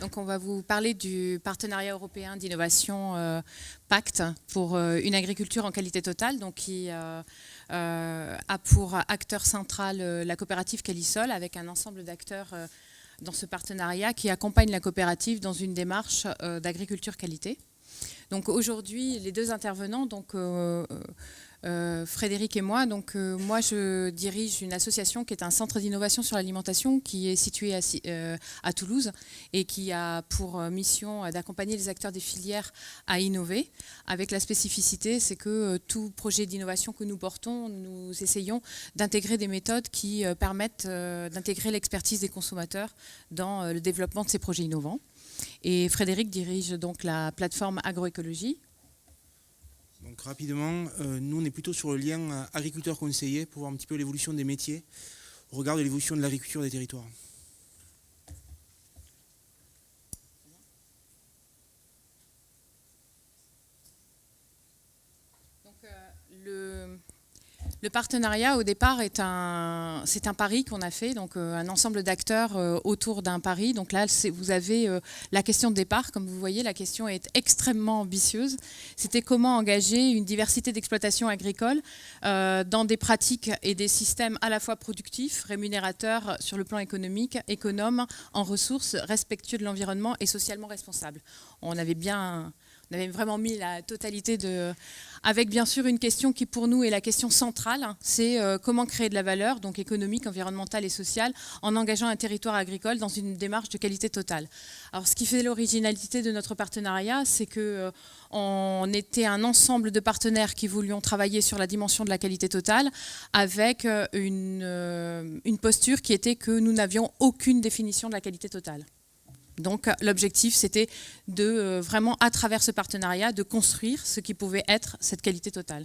Donc on va vous parler du partenariat européen d'innovation Pacte pour une agriculture en qualité totale, donc qui a pour acteur central la coopérative Calisol, avec un ensemble d'acteurs dans ce partenariat qui accompagne la coopérative dans une démarche d'agriculture qualité. Donc aujourd'hui, les deux intervenants, donc Frédéric et moi, moi je dirige une association qui est un centre d'innovation sur l'alimentation qui est situé à Toulouse et qui a pour mission d'accompagner les acteurs des filières à innover, avec la spécificité, c'est que tout projet d'innovation que nous portons, nous essayons d'intégrer des méthodes qui permettent d'intégrer l'expertise des consommateurs dans le développement de ces projets innovants. Et Frédéric dirige donc la plateforme agroécologie. Donc rapidement, nous on est plutôt sur le lien agriculteur-conseiller pour voir un petit peu l'évolution des métiers au regard de l'évolution de l'agriculture des territoires. Donc, le partenariat, au départ, c'est un pari qu'on a fait, donc un ensemble d'acteurs autour d'un pari. Donc là, vous avez la question de départ. Comme vous voyez, la question est extrêmement ambitieuse. C'était comment engager une diversité d'exploitations agricoles dans des pratiques et des systèmes à la fois productifs, rémunérateurs sur le plan économique, économes, en ressources, respectueux de l'environnement et socialement responsables. On avait vraiment mis la totalité avec bien sûr une question qui pour nous est la question centrale, c'est comment créer de la valeur, donc économique, environnementale et sociale, en engageant un territoire agricole dans une démarche de qualité totale. Alors ce qui fait l'originalité de notre partenariat, c'est qu'on était un ensemble de partenaires qui voulions travailler sur la dimension de la qualité totale avec une posture qui était que nous n'avions aucune définition de la qualité totale. Donc l'objectif, c'était de vraiment, à travers ce partenariat, de construire ce qui pouvait être cette qualité totale.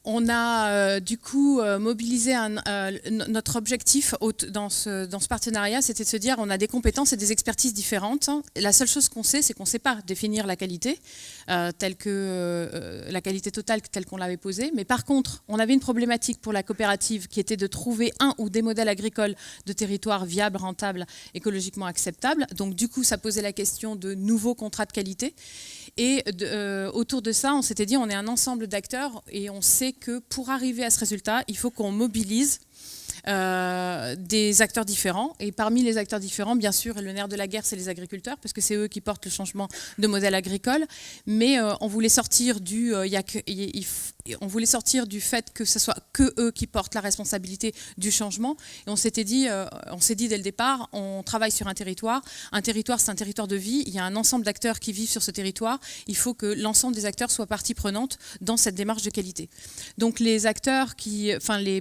On a du coup mobilisé notre objectif dans ce partenariat, c'était de se dire on a des compétences et des expertises différentes. La seule chose qu'on sait, c'est qu'on ne sait pas définir la qualité, telle que la qualité totale telle qu'on l'avait posée. Mais par contre, on avait une problématique pour la coopérative qui était de trouver un ou des modèles agricoles de territoire viables, rentables, écologiquement acceptables. Donc du coup, ça posait la question de nouveaux contrats de qualité. Et autour de ça, on s'était dit on est un ensemble d'acteurs et on sait que pour arriver à ce résultat, il faut qu'on mobilise des acteurs différents. Et parmi les acteurs différents, bien sûr, le nerf de la guerre, c'est les agriculteurs, parce que c'est eux qui portent le changement de modèle agricole. Mais on voulait sortir on voulait sortir du fait que ce soit que eux qui portent la responsabilité du changement. Et on s'est dit dès le départ, on travaille sur un territoire. Un territoire, c'est un territoire de vie. Il y a un ensemble d'acteurs qui vivent sur ce territoire. Il faut que l'ensemble des acteurs soient partie prenante dans cette démarche de qualité. Donc les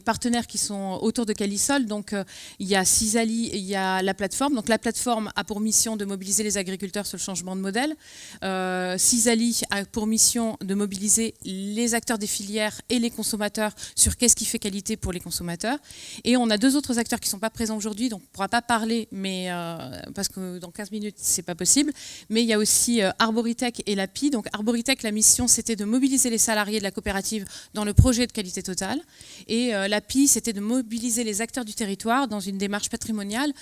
partenaires qui sont autour de Calisol, donc il y a Cisali, il y a la plateforme. Donc la plateforme a pour mission de mobiliser les agriculteurs sur le changement de modèle. Cisali a pour mission de mobiliser les acteurs des filières et les consommateurs sur qu'est-ce qui fait qualité pour les consommateurs. Et on a deux autres acteurs qui ne sont pas présents aujourd'hui, donc on ne pourra pas parler, mais, parce que dans 15 minutes, ce n'est pas possible. Mais il y a aussi Arboritech et l'API. Donc Arboritech, la mission, c'était de mobiliser les salariés de la coopérative dans le projet de qualité totale. Et l'API, c'était de mobiliser les acteurs du territoire dans une démarche patrimoniale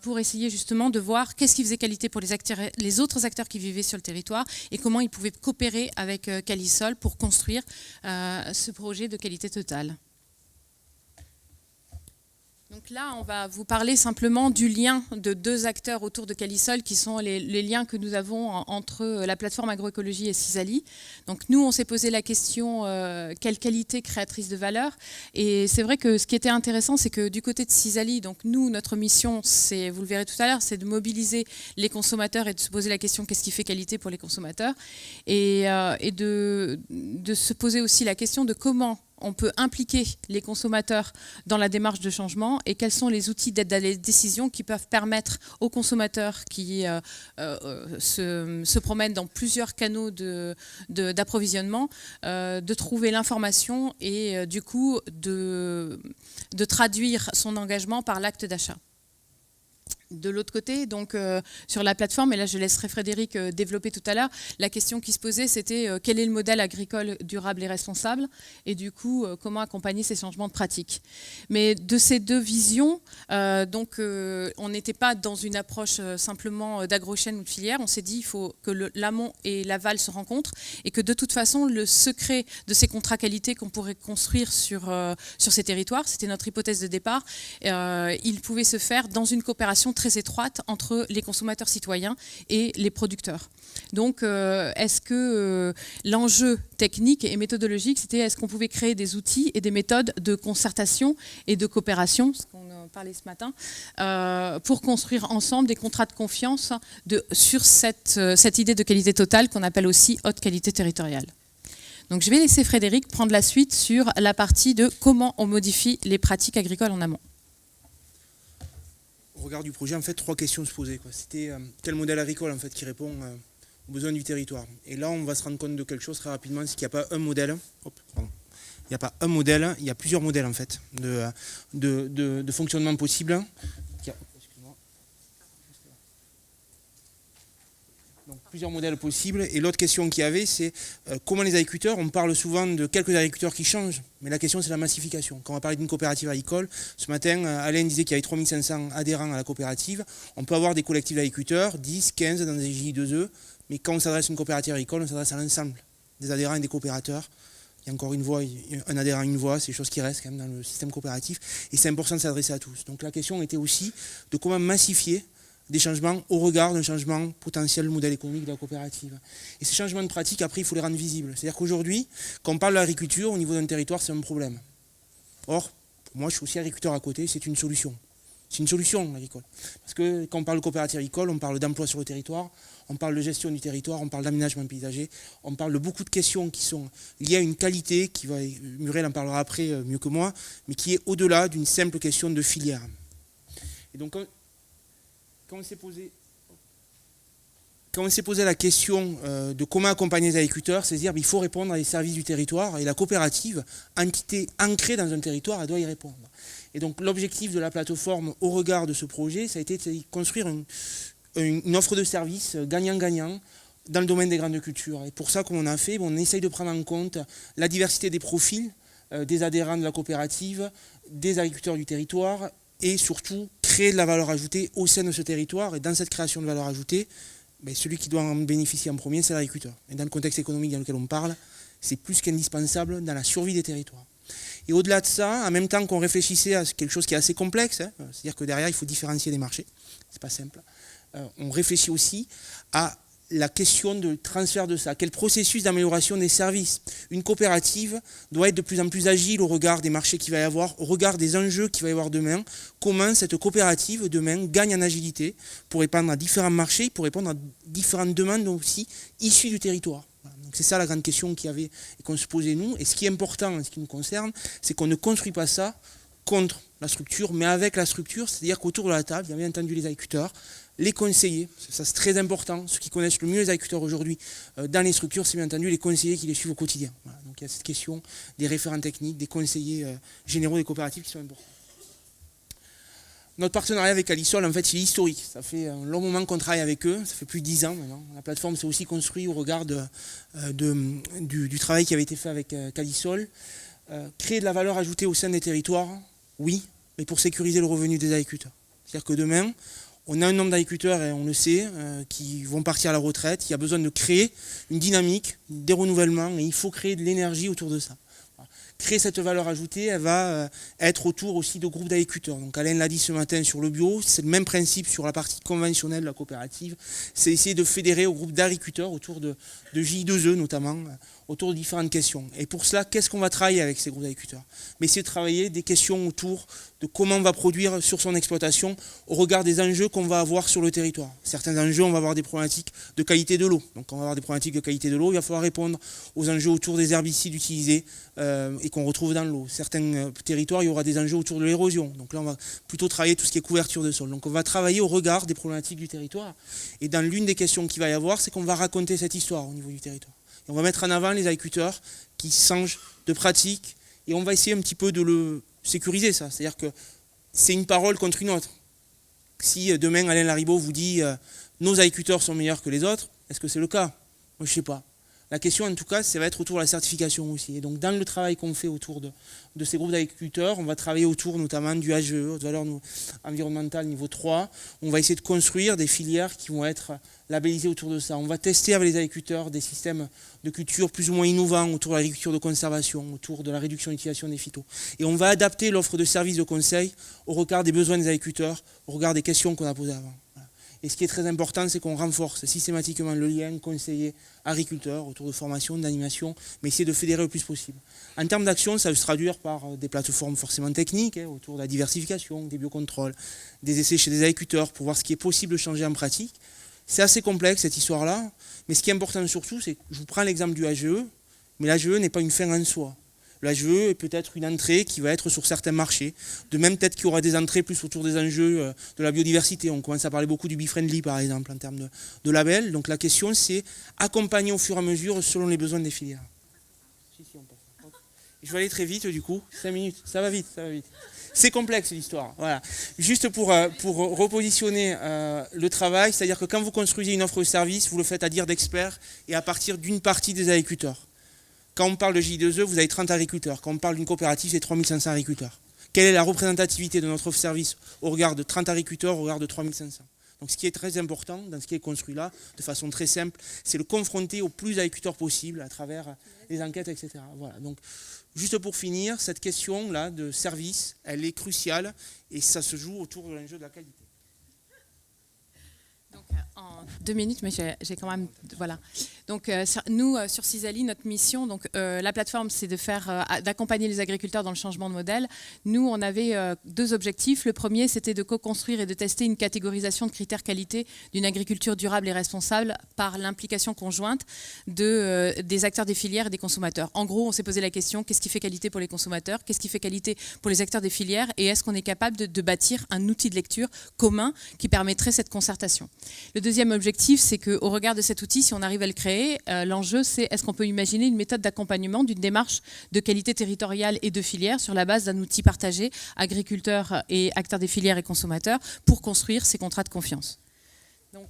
pour essayer justement de voir qu'est-ce qui faisait qualité pour les autres acteurs qui vivaient sur le territoire et comment ils pouvaient coopérer avec Calisol pour construire ce projet de qualité totale. Donc là, on va vous parler simplement du lien de deux acteurs autour de Calisol qui sont les liens que nous avons entre la plateforme agroécologie et Cisali. Donc nous, on s'est posé la question quelle qualité créatrice de valeur. Et c'est vrai que ce qui était intéressant, c'est que du côté de Cisali, donc nous, notre mission, c'est, vous le verrez tout à l'heure, c'est de mobiliser les consommateurs et de se poser la question qu'est-ce qui fait qualité pour les consommateurs et de se poser aussi la question de comment on peut impliquer les consommateurs dans la démarche de changement et quels sont les outils d'aide à la décision qui peuvent permettre aux consommateurs qui se promènent dans plusieurs canaux d'approvisionnement de trouver l'information et du coup de traduire son engagement par l'acte d'achat. De l'autre côté, donc sur la plateforme, et là je laisserai Frédéric développer tout à l'heure, la question qui se posait c'était quel est le modèle agricole durable et responsable, et du coup comment accompagner ces changements de pratique. Mais de ces deux visions, on n'était pas dans une approche simplement d'agrochaîne ou de filière, on s'est dit il faut que l'amont et l'aval se rencontrent, et que de toute façon le secret de ces contrats qualité qu'on pourrait construire sur ces territoires, c'était notre hypothèse de départ, il pouvait se faire dans une coopération très étroite entre les consommateurs citoyens et les producteurs. Donc, est-ce que l'enjeu technique et méthodologique, c'était est-ce qu'on pouvait créer des outils et des méthodes de concertation et de coopération, ce qu'on en parlait ce matin, pour construire ensemble des contrats de confiance sur cette idée de qualité totale qu'on appelle aussi haute qualité territoriale. Donc, je vais laisser Frédéric prendre la suite sur la partie de comment on modifie les pratiques agricoles en amont. Au regard du projet, en fait, 3 questions se posaient. C'était quel modèle agricole en fait, qui répond aux besoins du territoire. Et là, on va se rendre compte de quelque chose très rapidement, c'est qu'il n'y a pas un modèle. Il n'y a pas un modèle, il y a plusieurs modèles en fait, de fonctionnement possible. Donc, plusieurs modèles possibles. Et l'autre question qu'il y avait, c'est comment les agriculteurs, on parle souvent de quelques agriculteurs qui changent, mais la question c'est la massification. Quand on va parler d'une coopérative agricole, ce matin, Alain disait qu'il y avait 3500 adhérents à la coopérative. On peut avoir des collectifs d'agriculteurs, 10, 15 dans des JI2E, mais quand on s'adresse à une coopérative agricole, on s'adresse à l'ensemble des adhérents et des coopérateurs. Il y a encore une voix, un adhérent, une voix, c'est des choses qui restent quand même dans le système coopératif. Et c'est important de s'adresser à tous. Donc la question était aussi de comment massifier des changements au regard d'un changement potentiel du modèle économique de la coopérative. Et ces changements de pratique, après, il faut les rendre visibles. C'est-à-dire qu'aujourd'hui, quand on parle de l'agriculture, au niveau d'un territoire, c'est un problème. Or, pour moi, je suis aussi agriculteur à côté, c'est une solution. C'est une solution, l'agricole. Parce que quand on parle de coopérative agricole, on parle d'emploi sur le territoire, on parle de gestion du territoire, on parle d'aménagement paysager, on parle de beaucoup de questions qui sont liées à une qualité, Muriel en parlera après mieux que moi, mais qui est au-delà d'une simple question de filière. Et donc, quand on s'est posé la question de comment accompagner les agriculteurs, c'est dire qu'il faut répondre à les services du territoire, et la coopérative, entité ancrée dans un territoire, elle doit y répondre. Et donc l'objectif de la plateforme au regard de ce projet, ça a été de construire une offre de services gagnant-gagnant dans le domaine des grandes cultures. Et pour ça, comme on a fait, on essaye de prendre en compte la diversité des profils des adhérents de la coopérative, des agriculteurs du territoire, et surtout créer de la valeur ajoutée au sein de ce territoire. Et dans cette création de valeur ajoutée, celui qui doit en bénéficier en premier, c'est l'agriculteur. Et dans le contexte économique dans lequel on parle, c'est plus qu'indispensable dans la survie des territoires. Et au-delà de ça, en même temps qu'on réfléchissait à quelque chose qui est assez complexe, c'est-à-dire que derrière, il faut différencier des marchés, c'est pas simple, on réfléchit aussi à la question de transfert de ça. Quel processus d'amélioration des services? Une coopérative doit être de plus en plus agile au regard des marchés qu'il va y avoir, au regard des enjeux qu'il va y avoir demain. Comment cette coopérative, demain, gagne en agilité pour répondre à différents marchés, pour répondre à différentes demandes aussi issues du territoire. Donc c'est ça la grande question qu'il y avait et qu'on se posait nous. Et ce qui est important, en ce qui nous concerne, c'est qu'on ne construit pas ça contre la structure, mais avec la structure, c'est-à-dire qu'autour de la table, il y a bien entendu les agriculteurs, les conseillers, ça c'est très important, ceux qui connaissent le mieux les agriculteurs aujourd'hui dans les structures, c'est bien entendu les conseillers qui les suivent au quotidien. Voilà, donc il y a cette question des référents techniques, des conseillers généraux des coopératives qui sont importants. Notre partenariat avec Calisol, en fait, c'est historique. Ça fait un long moment qu'on travaille avec eux, ça fait plus de 10 ans maintenant. La plateforme s'est aussi construite au regard du travail qui avait été fait avec Calisol. Créer de la valeur ajoutée au sein des territoires, oui, mais pour sécuriser le revenu des agriculteurs. C'est-à-dire que demain, on a un nombre d'agriculteurs, et on le sait, qui vont partir à la retraite. Il y a besoin de créer une dynamique, des renouvellements, et il faut créer de l'énergie autour de ça. Créer cette valeur ajoutée, elle va être autour aussi de groupes d'agriculteurs. Donc Alain l'a dit ce matin sur le bio, c'est le même principe sur la partie conventionnelle de la coopérative. C'est essayer de fédérer au groupe d'agriculteurs autour de J2E notamment, autour de différentes questions. Et pour cela, qu'est-ce qu'on va travailler avec ces groupes d'agriculteurs? Mais c'est de travailler des questions autour de comment on va produire sur son exploitation au regard des enjeux qu'on va avoir sur le territoire. Certains enjeux, on va avoir des problématiques de qualité de l'eau. Donc quand on va avoir des problématiques de qualité de l'eau, il va falloir répondre aux enjeux autour des herbicides utilisés et qu'on retrouve dans l'eau. Certains territoires, il y aura des enjeux autour de l'érosion. Donc là, on va plutôt travailler tout ce qui est couverture de sol. Donc on va travailler au regard des problématiques du territoire. Et dans l'une des questions qu'il va y avoir, c'est qu'on va raconter cette histoire au niveau du territoire. Et on va mettre en avant les agriculteurs qui changent de pratique et on va essayer un petit peu de le sécuriser, ça. C'est-à-dire que c'est une parole contre une autre. Si demain Alain Lariboe vous dit nos agriculteurs sont meilleurs que les autres, est-ce que c'est le cas? Moi je ne sais pas. La question en tout cas, ça va être autour de la certification aussi. Et donc dans le travail qu'on fait autour de ces groupes d'agriculteurs, on va travailler autour notamment du HVE, haute valeur environnementale niveau 3. On va essayer de construire des filières qui vont être labellisées autour de ça. On va tester avec les agriculteurs des systèmes de culture plus ou moins innovants autour de l'agriculture de conservation, autour de la réduction de l'utilisation des phytos. Et on va adapter l'offre de services de conseil au regard des besoins des agriculteurs, au regard des questions qu'on a posées avant. Voilà. Et ce qui est très important, c'est qu'on renforce systématiquement le lien conseiller-agriculteur autour de formation, d'animation, mais essayer de fédérer le plus possible. En termes d'action, ça va se traduire par des plateformes forcément techniques, autour de la diversification, des biocontrôles, des essais chez des agriculteurs pour voir ce qui est possible de changer en pratique. C'est assez complexe cette histoire-là, mais ce qui est important surtout, c'est que je vous prends l'exemple du HVE, mais l'HVE n'est pas une fin en soi. L'HVE est peut-être une entrée qui va être sur certains marchés. De même, peut-être qu'il y aura des entrées plus autour des enjeux de la biodiversité. On commence à parler beaucoup du bee-friendly, par exemple, en termes de label. Donc la question, c'est accompagner au fur et à mesure selon les besoins des filières. Je vais aller très vite, du coup. 5 minutes. Ça va vite, ça va vite. C'est complexe, l'histoire. Voilà. Juste pour repositionner le travail, c'est-à-dire que quand vous construisez une offre de service, vous le faites à dire d'experts et à partir d'une partie des agriculteurs. Quand on parle de J2E, vous avez 30 agriculteurs. Quand on parle d'une coopérative, c'est 3500 agriculteurs. Quelle est la représentativité de notre offre service au regard de 30 agriculteurs, au regard de 3500? Donc ce qui est très important dans ce qui est construit là, de façon très simple, c'est le confronter au plus d'agriculteurs possible à travers les enquêtes, etc. Voilà. Donc, juste pour finir, cette question-là de service, elle est cruciale et ça se joue autour de l'enjeu de la qualité. Donc, en 2 minutes, mais j'ai quand même... Voilà. Donc, nous, sur Cisali, notre mission, donc, la plateforme, c'est d'accompagner les agriculteurs dans le changement de modèle. Nous, on avait 2 objectifs. Le premier, c'était de co-construire et de tester une catégorisation de critères qualité d'une agriculture durable et responsable par l'implication conjointe des acteurs des filières et des consommateurs. En gros, on s'est posé la question, qu'est-ce qui fait qualité pour les consommateurs? Qu'est-ce qui fait qualité pour les acteurs des filières? Et est-ce qu'on est capable de bâtir un outil de lecture commun qui permettrait cette concertation? Le deuxième objectif, c'est qu'au regard de cet outil, si on arrive à le créer, l'enjeu, c'est est-ce qu'on peut imaginer une méthode d'accompagnement d'une démarche de qualité territoriale et de filière sur la base d'un outil partagé, agriculteurs et acteurs des filières et consommateurs, pour construire ces contrats de confiance. Donc,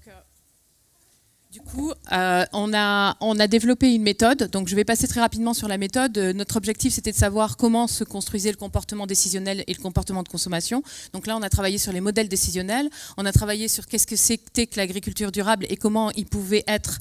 du coup, on a développé une méthode. Donc, je vais passer très rapidement sur la méthode. Notre objectif, c'était de savoir comment se construisait le comportement décisionnel et le comportement de consommation. Donc là, on a travaillé sur les modèles décisionnels. On a travaillé sur qu'est-ce que c'était que l'agriculture durable et comment il pouvait être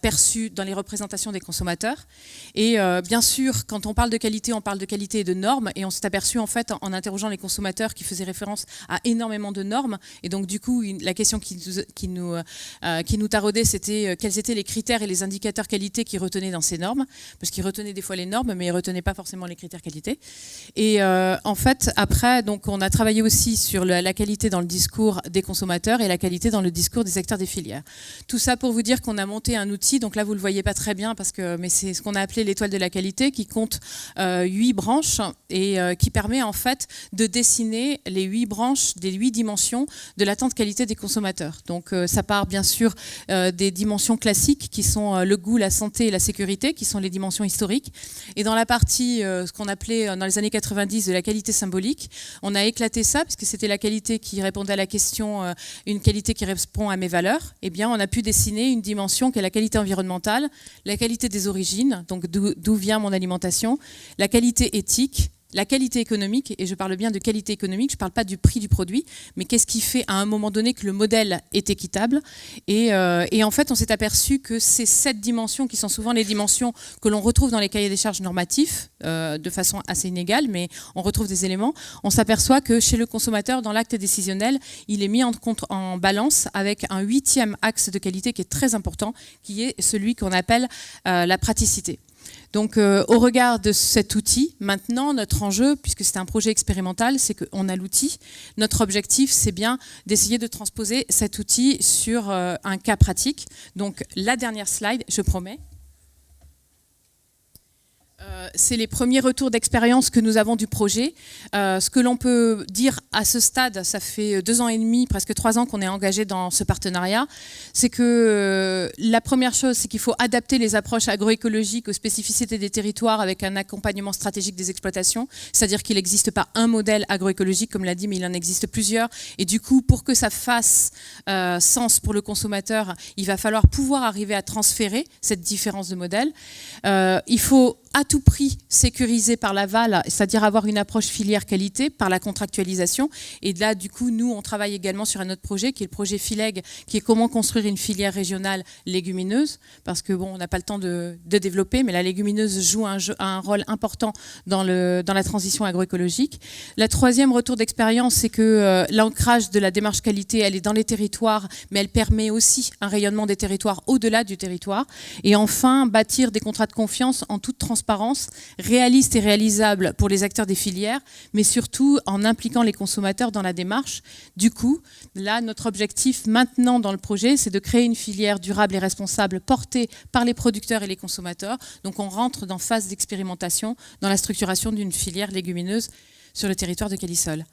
perçu dans les représentations des consommateurs. Et bien sûr, quand on parle de qualité et de normes. Et on s'est aperçu, en fait, en interrogeant les consommateurs qui faisaient référence à énormément de normes. Et donc, du coup, la question qui nous taraudait, c'était quels étaient les critères et les indicateurs qualité qu'ils retenaient dans ces normes, parce qu'ils retenaient des fois les normes, mais ils ne retenaient pas forcément les critères qualité. Et en fait, après, donc, on a travaillé aussi sur la qualité dans le discours des consommateurs et la qualité dans le discours des acteurs des filières. Tout ça pour vous dire qu'on a monté un outil, donc là vous ne le voyez pas très bien, mais c'est ce qu'on a appelé l'étoile de la qualité, qui compte 8 branches et qui permet en fait de dessiner les 8 branches des 8 dimensions de l'attente qualité des consommateurs. Donc ça part bien sûr des dimensions classiques qui sont le goût, la santé et la sécurité, qui sont les dimensions historiques. Et dans la partie, ce qu'on appelait dans les années 90 de la qualité symbolique, on a éclaté ça, puisque c'était la qualité qui répondait à la question, une qualité qui répond à mes valeurs. Eh bien, on a pu dessiner une dimension qui est la qualité environnementale, la qualité des origines, donc d'où vient mon alimentation, la qualité éthique, la qualité économique, et je parle bien de qualité économique, je ne parle pas du prix du produit, mais qu'est-ce qui fait à un moment donné que le modèle est équitable. Et en fait, on s'est aperçu que ces 7 dimensions, qui sont souvent les dimensions que l'on retrouve dans les cahiers des charges normatifs, de façon assez inégale, mais on retrouve des éléments, on s'aperçoit que chez le consommateur, dans l'acte décisionnel, il est mis en balance avec un 8e axe de qualité qui est très important, qui est celui qu'on appelle la praticité. Donc, au regard de cet outil, maintenant, notre enjeu, puisque c'est un projet expérimental, c'est qu'on a l'outil. Notre objectif, c'est bien d'essayer de transposer cet outil sur un cas pratique. Donc, la dernière slide, je promets. C'est les premiers retours d'expérience que nous avons du projet. Ce que l'on peut dire à ce stade, ça fait 2 ans et demi, presque 3 ans qu'on est engagé dans ce partenariat, c'est que la première chose, c'est qu'il faut adapter les approches agroécologiques aux spécificités des territoires avec un accompagnement stratégique des exploitations. C'est-à-dire qu'il n'existe pas un modèle agroécologique, comme l'a dit, mais il en existe plusieurs. Et du coup, pour que ça fasse sens pour le consommateur, il va falloir pouvoir arriver à transférer cette différence de modèle. Il faut à tout prix sécurisé par l'aval, c'est-à-dire avoir une approche filière qualité par la contractualisation. Et là, du coup, nous, on travaille également sur un autre projet qui est le projet FILEG, qui est comment construire une filière régionale légumineuse, parce que bon, on n'a pas le temps de développer, mais la légumineuse joue un rôle important dans la transition agroécologique. La troisième retour d'expérience, c'est que l'ancrage de la démarche qualité, elle est dans les territoires, mais elle permet aussi un rayonnement des territoires au-delà du territoire. Et enfin, bâtir des contrats de confiance en toute transparence, réaliste et réalisable pour les acteurs des filières, mais surtout en impliquant les consommateurs dans la démarche. Du coup, là, notre objectif maintenant dans le projet, c'est de créer une filière durable et responsable portée par les producteurs et les consommateurs. Donc on rentre dans phase d'expérimentation dans la structuration d'une filière légumineuse sur le territoire de Calisol.